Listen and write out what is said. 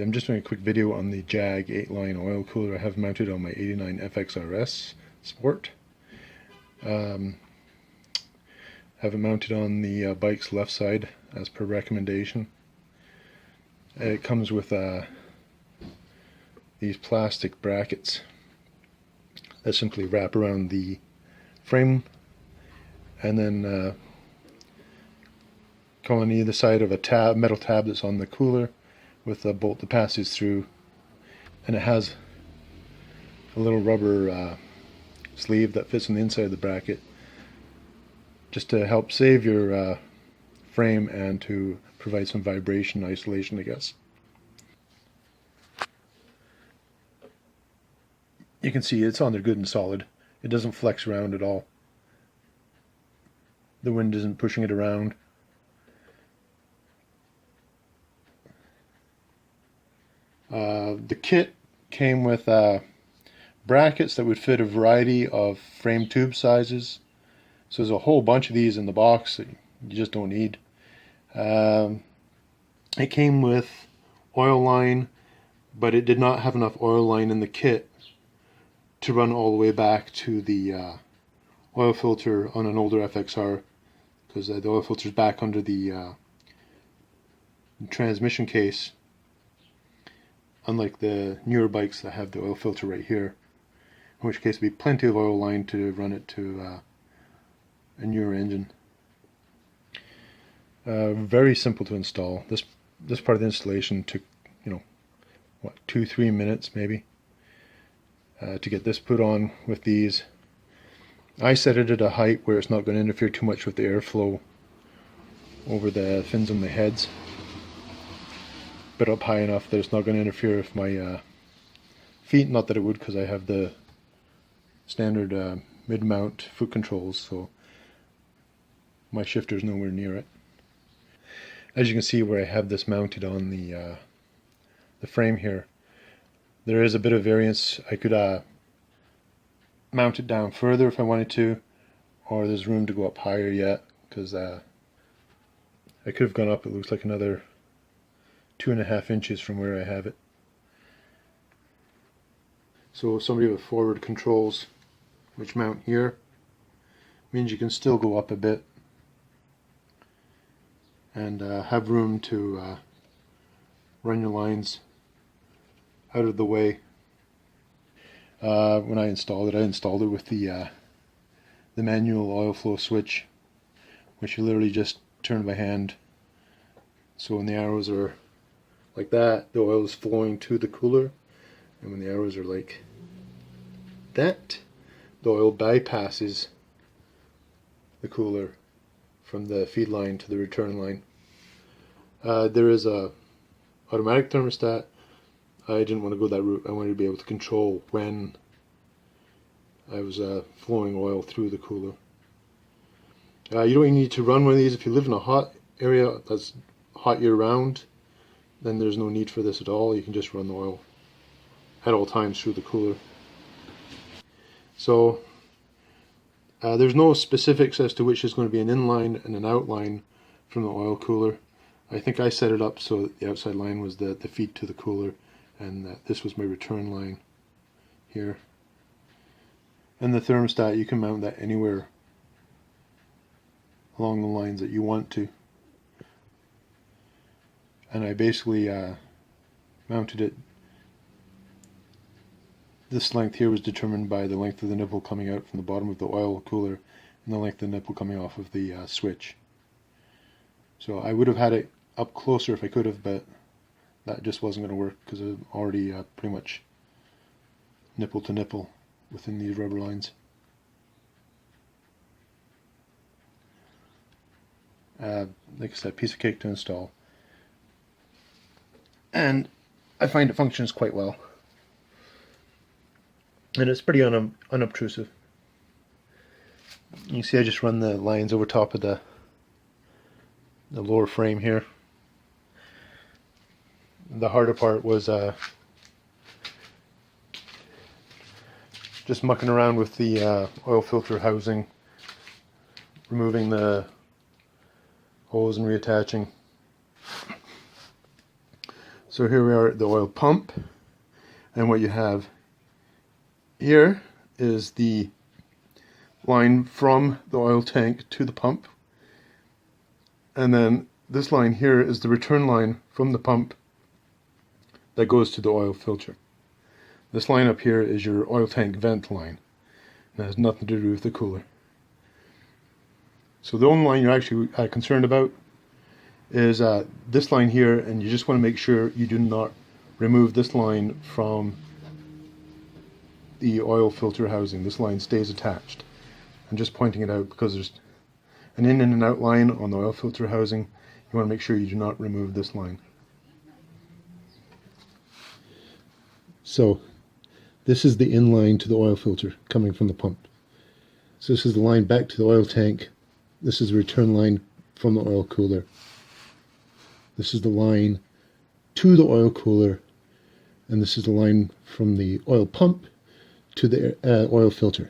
I'm just doing a quick video on the Jagg 8-line oil cooler I have mounted on my 89 FXRS Sport. Have it mounted on the bike's left side as per recommendation. It comes with these plastic brackets that simply wrap around the frame and then come on either side of a metal tab that's on the cooler with a bolt that passes through, and it has a little rubber sleeve that fits on the inside of the bracket just to help save your frame and to provide some vibration isolation, I guess. You can see it's on there good and solid. It doesn't flex around at all. The wind isn't pushing it around. The kit came with brackets that would fit a variety of frame tube sizes. So there's a whole bunch of these in the box that you just don't need. It came with oil line, but it did not have enough oil line in the kit to run all the way back to the oil filter on an older FXR, because the oil filter is back under the transmission case, unlike the newer bikes that have the oil filter right here, in which case there would be plenty of oil line to run it to a newer engine. Very simple to install. This part of the installation took, what, 2-3 minutes maybe to get this put on with these. I set it at a height where it's not going to interfere too much with the airflow over the fins on the heads, but up high enough that it's not going to interfere with my feet. Not that it would, because I have the standard mid-mount foot controls, so my shifter's nowhere near it. As you can see where I have this mounted on the frame here, there is a bit of variance. I could mount it down further if I wanted to, or there's room to go up higher yet, because I could have gone up, it looks like, another 2.5 inches from where I have it. So somebody with forward controls, which mount here, means you can still go up a bit and have room to run your lines out of the way. When I installed it with the manual oil flow switch, which you literally just turn by hand. So when the arrows are like that, the oil is flowing to the cooler, and when the arrows are like that, the oil bypasses the cooler from the feed line to the return line. There is a automatic thermostat. I didn't want to go that route. I wanted to be able to control when I was flowing oil through the cooler. You don't need to run one of these if you live in a hot area that's hot year round. Then there's no need for this at all. You can just run the oil at all times through the cooler. So there's no specifics as to which is going to be an inline and an outline from the oil cooler. I think I set it up so that the outside line was the feed to the cooler, and this was my return line here. And the thermostat, you can mount that anywhere along the lines that you want to. And I basically mounted it. This length here was determined by the length of the nipple coming out from the bottom of the oil cooler and the length of the nipple coming off of the switch. So I would have had it up closer if I could have, but that just wasn't going to work because I'm already pretty much nipple to nipple within these rubber lines. Like I said, piece of cake to install. And I find it functions quite well. And it's pretty unobtrusive. You can see I just run the lines over top of the lower frame here. The harder part was just mucking around with the oil filter housing, removing the hose and reattaching. So here we are at the oil pump, and what you have here is the line from the oil tank to the pump, and then this line here is the return line from the pump that goes to the oil filter. This line up here is your oil tank vent line. That has nothing to do with the cooler. So the only line you're actually concerned about is this line here, and you just want to make sure you do not remove this line from the oil filter housing. This line stays attached. I'm just pointing it out because there's an in and an out line on the oil filter housing. You want to make sure you do not remove this line. So this is the in line to the oil filter coming from the pump. So this is the line back to the oil tank. This is the return line from the oil cooler. This is the line to the oil cooler, and this is the line from the oil pump to the oil filter.